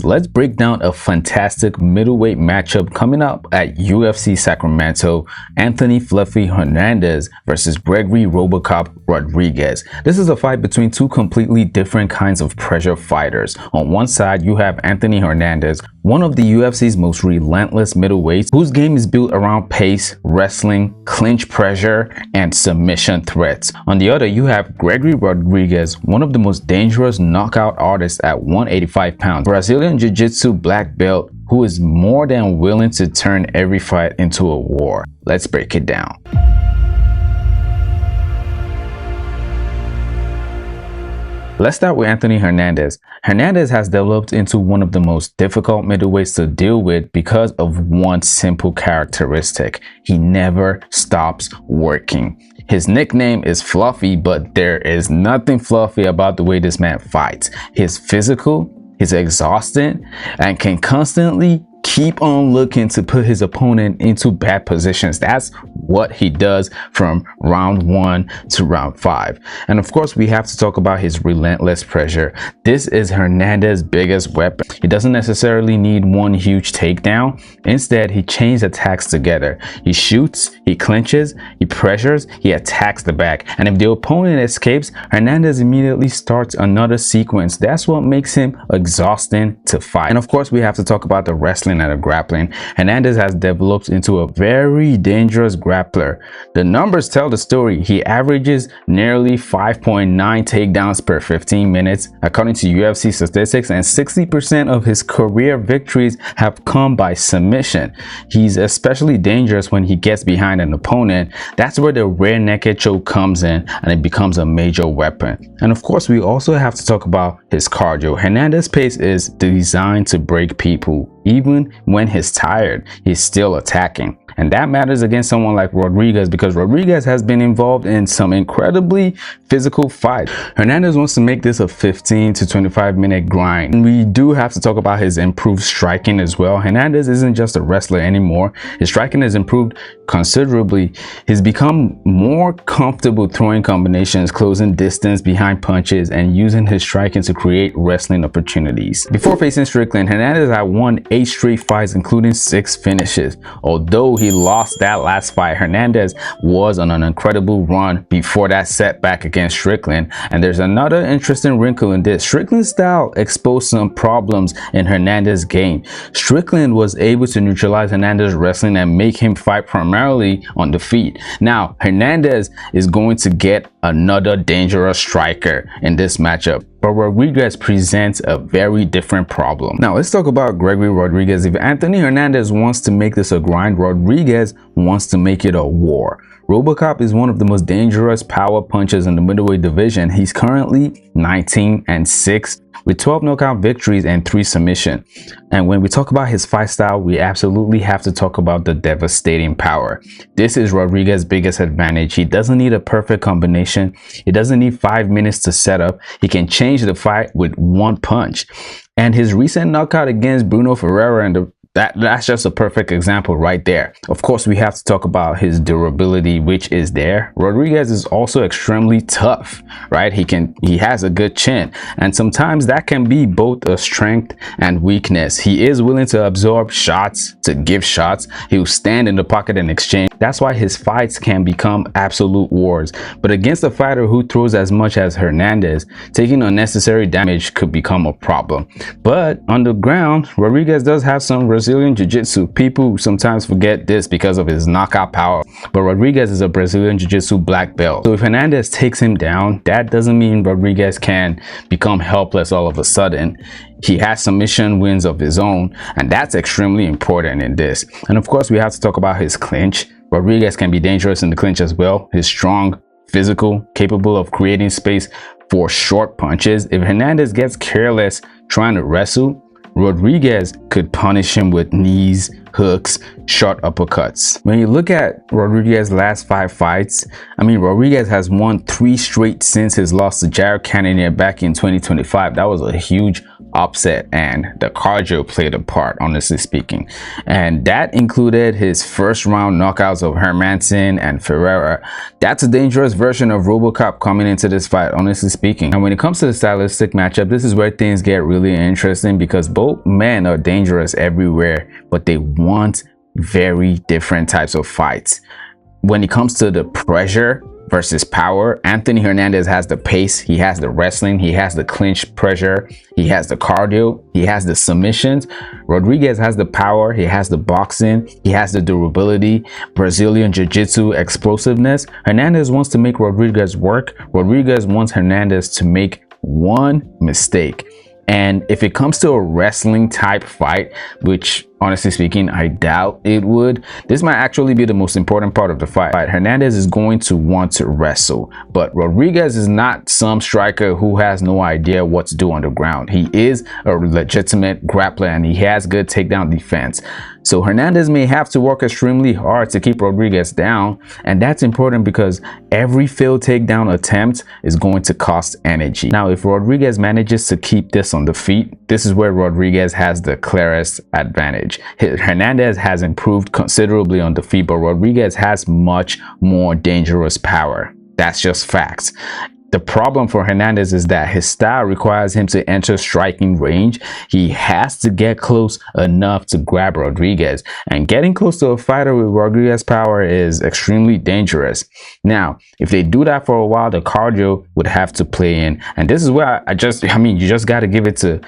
Let's break down a fantastic middleweight matchup coming up at UFC Sacramento. Anthony "Fluffy" Hernandez versus Gregory "Robocop" Rodriguez. This is a fight between two completely different kinds of pressure fighters. On one side, you have Anthony Hernandez, one of the UFC's most relentless middleweights, whose game is built around pace, wrestling, clinch pressure, and submission threats. On the other, you have Gregory Rodriguez, one of the most dangerous knockout artists at 185 pounds, Brazilian Jiu-Jitsu black belt, who is more than willing to turn every fight into a war. Let's break it down. Let's start with Anthony Hernandez. Hernandez has developed into one of the most difficult middleweights to deal with because of one simple characteristic. He never stops working. His nickname is Fluffy, but there is nothing fluffy about the way this man fights. He's physical, he's exhausted, and can constantly keep on looking to put his opponent into bad positions. That's what he does from round 1 to round 5. And of course, we have to talk about his relentless pressure. This is Hernandez's biggest weapon. He doesn't necessarily need one huge takedown. Instead, he chains attacks together. He shoots, he clinches, he pressures, he attacks the back. And if the opponent escapes, Hernandez immediately starts another sequence. That's what makes him exhausting to fight. And of course, we have to talk about the wrestling and the grappling. Hernandez has developed into a very dangerous grappler. The numbers tell the story. He averages nearly 5.9 takedowns per 15 minutes, according to UFC statistics, and 60% of his career victories have come by submission. He's especially dangerous when he gets behind an opponent. That's where the rear naked choke comes in, and it becomes a major weapon. And of course, we also have to talk about his cardio. Hernandez's pace is designed to break people. Even when he's tired, he's still attacking. And that matters against someone like Rodriguez, because Rodriguez has been involved in some incredibly physical fights. Hernandez wants to make this a 15 to 25 minute grind. And we do have to talk about his improved striking as well. Hernandez isn't just a wrestler anymore. His striking has improved considerably. He's become more comfortable throwing combinations, closing distance behind punches, and using his striking to create wrestling opportunities. Before facing Strickland, Hernandez had won 8 straight fights, including 6 finishes. Although he lost that last fight, Hernandez was on an incredible run before that setback against Strickland. And there's another interesting wrinkle in this. Strickland's style exposed some problems in Hernandez's game. Strickland was able to neutralize Hernandez's wrestling and make him fight primarily on the feet. Now, Hernandez is going to get another dangerous striker in this matchup, but Rodriguez presents a very different problem. Now, let's talk about Gregory Rodriguez. If Anthony Hernandez wants to make this a grind, Rodriguez wants to make it a war. Robocop is one of the most dangerous power punchers in the middleweight division. He's currently 19-6 with 12 knockout victories and 3 submissions. And when we talk about his fight style, we absolutely have to talk about the devastating power. This is Rodriguez's biggest advantage. He doesn't need a perfect combination. He doesn't need 5 minutes to set up. He can change the fight with one punch. And his recent knockout against Bruno Ferreira and that's just a perfect example right there. Of course, we have to talk about his durability, which is there. Rodriguez is also extremely tough, right? He has a good chin, and sometimes that can be both a strength and weakness. He is willing to absorb shots, to give shots. He'll stand in the pocket and exchange. That's why his fights can become absolute wars. But against a fighter who throws as much as Hernandez, taking unnecessary damage could become a problem. But on the ground, Rodriguez does have some Brazilian Jiu-Jitsu. People sometimes forget this because of his knockout power, but Rodriguez is a Brazilian Jiu-Jitsu black belt. So if Hernandez takes him down, that doesn't mean Rodriguez can become helpless all of a sudden. He has submission wins of his own, and that's extremely important in this. And of course, we have to talk about his clinch. Rodriguez can be dangerous in the clinch as well. He's strong, physical, capable of creating space for short punches. If Hernandez gets careless trying to wrestle, Rodriguez could punish him with knees, hooks, short uppercuts. When you look at Rodriguez's last 5 fights, I mean, Rodriguez has won 3 straight since his loss to Jared Cannonier back in 2025. That was a huge upset, and the cardio played a part, honestly speaking, and that included his first round knockouts of Hernandez and Ferreira. That's a dangerous version of RoboCop coming into this fight, honestly speaking. And when it comes to the stylistic matchup, this is where things get really interesting, because both men are dangerous everywhere, but they want very different types of fights. When it comes to the pressure versus power, Anthony Hernandez has the pace, he has the wrestling, he has the clinch pressure, he has the cardio, he has the submissions. Rodriguez has the power, he has the boxing, he has the durability, Brazilian jiu-jitsu, explosiveness. Hernandez wants to make Rodriguez work. Rodriguez wants Hernandez to make one mistake. And if it comes to a wrestling type fight, which honestly speaking, I doubt it would, this might actually be the most important part of the fight. Hernandez is going to want to wrestle, but Rodriguez is not some striker who has no idea what to do on the ground. He is a legitimate grappler and he has good takedown defense. So Hernandez may have to work extremely hard to keep Rodriguez down, and that's important because every failed takedown attempt is going to cost energy. Now, if Rodriguez manages to keep this on the feet, this is where Rodriguez has the clearest advantage. Hernandez has improved considerably on the feet, but Rodriguez has much more dangerous power. That's just facts. The problem for Hernandez is that his style requires him to enter striking range. He has to get close enough to grab Rodriguez, and getting close to a fighter with Rodriguez's power is extremely dangerous. Now, if they do that for a while, the cardio would have to play in, and this is where you just got to give it to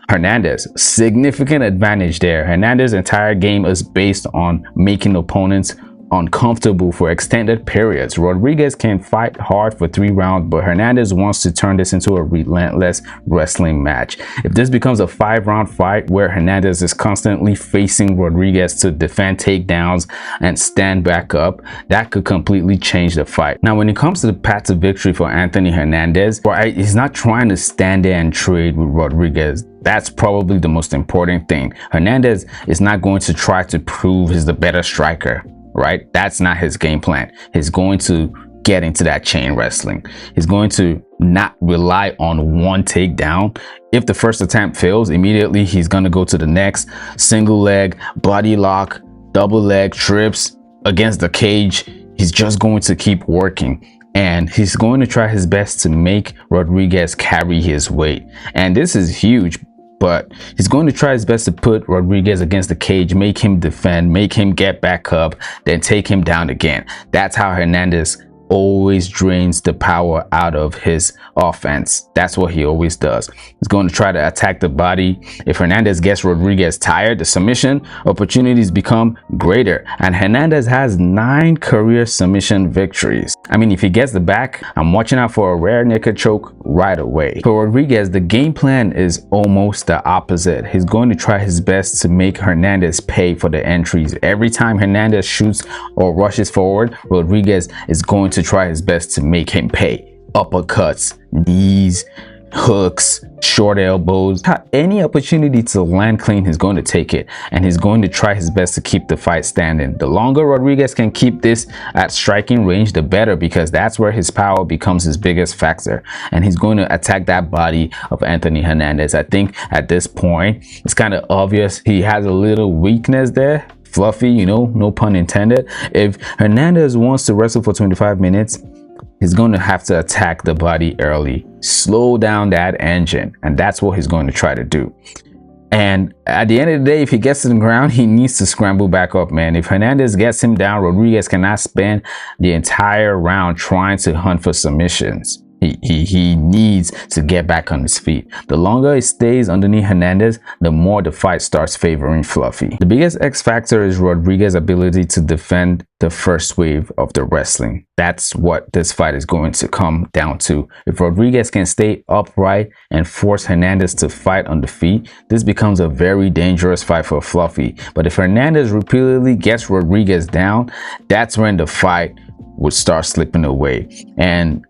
Hernandez. Significant advantage there. Hernandez's entire game is based on making opponents uncomfortable for extended periods. Rodriguez can fight hard for 3 rounds, but Hernandez wants to turn this into a relentless wrestling match. If this becomes a 5-round fight where Hernandez is constantly facing Rodriguez to defend takedowns and stand back up, that could completely change the fight. Now, when it comes to the path to victory for Anthony Hernandez, he's not trying to stand there and trade with Rodriguez. That's probably the most important thing. Hernandez is not going to try to prove he's the better striker, right? That's not his game plan. He's going to get into that chain wrestling. He's going to not rely on one takedown. If the first attempt fails, immediately he's going to go to the next. Single leg, body lock, double leg, trips against the cage. He's just going to keep working, and he's going to try his best to make Rodriguez carry his weight. And this is huge, but he's going to try his best to put Rodriguez against the cage, make him defend, make him get back up, then take him down again. That's how Hernandez always drains the power out of his offense. That's what he always does. He's going to try to attack the body. If Hernandez gets Rodriguez tired, the submission opportunities become greater, and Hernandez has 9 career submission victories. I mean, if he gets the back, I'm watching out for a rare naked choke right away. For Rodriguez, the game plan is almost the opposite. He's going to try his best to make Hernandez pay for the entries. Every time Hernandez shoots or rushes forward, Rodriguez is going to try his best to make him pay. Uppercuts, knees, hooks, short elbows, any opportunity to land clean, he's going to take it, and he's going to try his best to keep the fight standing. The longer Rodriguez can keep this at striking range, the better, because that's where his power becomes his biggest factor, and he's going to attack that body of Anthony Hernandez. I think at this point it's kind of obvious he has a little weakness there. Fluffy, you know, no pun intended. If Hernandez wants to wrestle for 25 minutes, he's going to have to attack the body early, slow down that engine, and that's what he's going to try to do. And at the end of the day, if he gets to the ground, he needs to scramble back up, man. If Hernandez gets him down, Rodriguez cannot spend the entire round trying to hunt for submissions. He needs to get back on his feet. The longer he stays underneath Hernandez, the more the fight starts favoring Fluffy. The biggest X factor is Rodriguez's ability to defend the first wave of the wrestling. That's what this fight is going to come down to. If Rodriguez can stay upright and force Hernandez to fight on the feet, this becomes a very dangerous fight for Fluffy. But if Hernandez repeatedly gets Rodriguez down, that's when the fight would start slipping away. And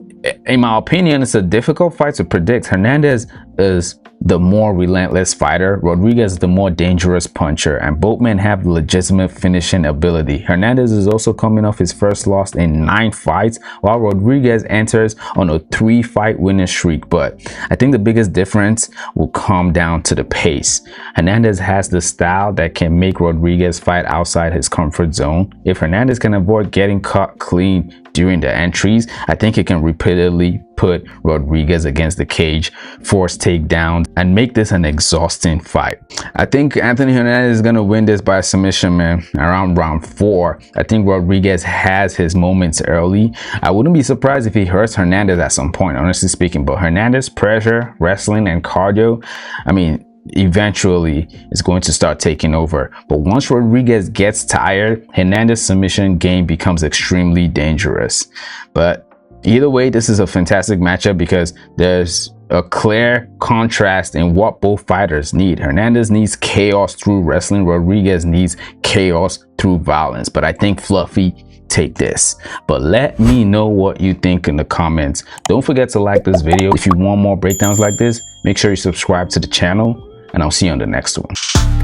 in my opinion, it's a difficult fight to predict. Hernandez is the more relentless fighter, Rodriguez is the more dangerous puncher, and both men have legitimate finishing ability. Hernandez is also coming off his first loss in 9 fights, while Rodriguez enters on a 3-fight winning streak. But I think the biggest difference will come down to the pace. Hernandez has the style that can make Rodriguez fight outside his comfort zone. If Hernandez can avoid getting caught clean during the entries, I think he can repeatedly put Rodriguez against the cage, force takedowns, and make this an exhausting fight. I think Anthony Hernandez is going to win this by submission, man, around round 4. I think Rodriguez has his moments early. I wouldn't be surprised if he hurts Hernandez at some point, honestly speaking, but Hernandez pressure, wrestling, and cardio, I mean, eventually is going to start taking over. But once Rodriguez gets tired, Hernandez's submission game becomes extremely dangerous. But either way, this is a fantastic matchup because there's a clear contrast in what both fighters need. Hernandez needs chaos through wrestling. Rodriguez needs chaos through violence. But I think Fluffy take this. But let me know what you think in the comments. Don't forget to like this video. If you want more breakdowns like this, make sure you subscribe to the channel, and I'll see you on the next one.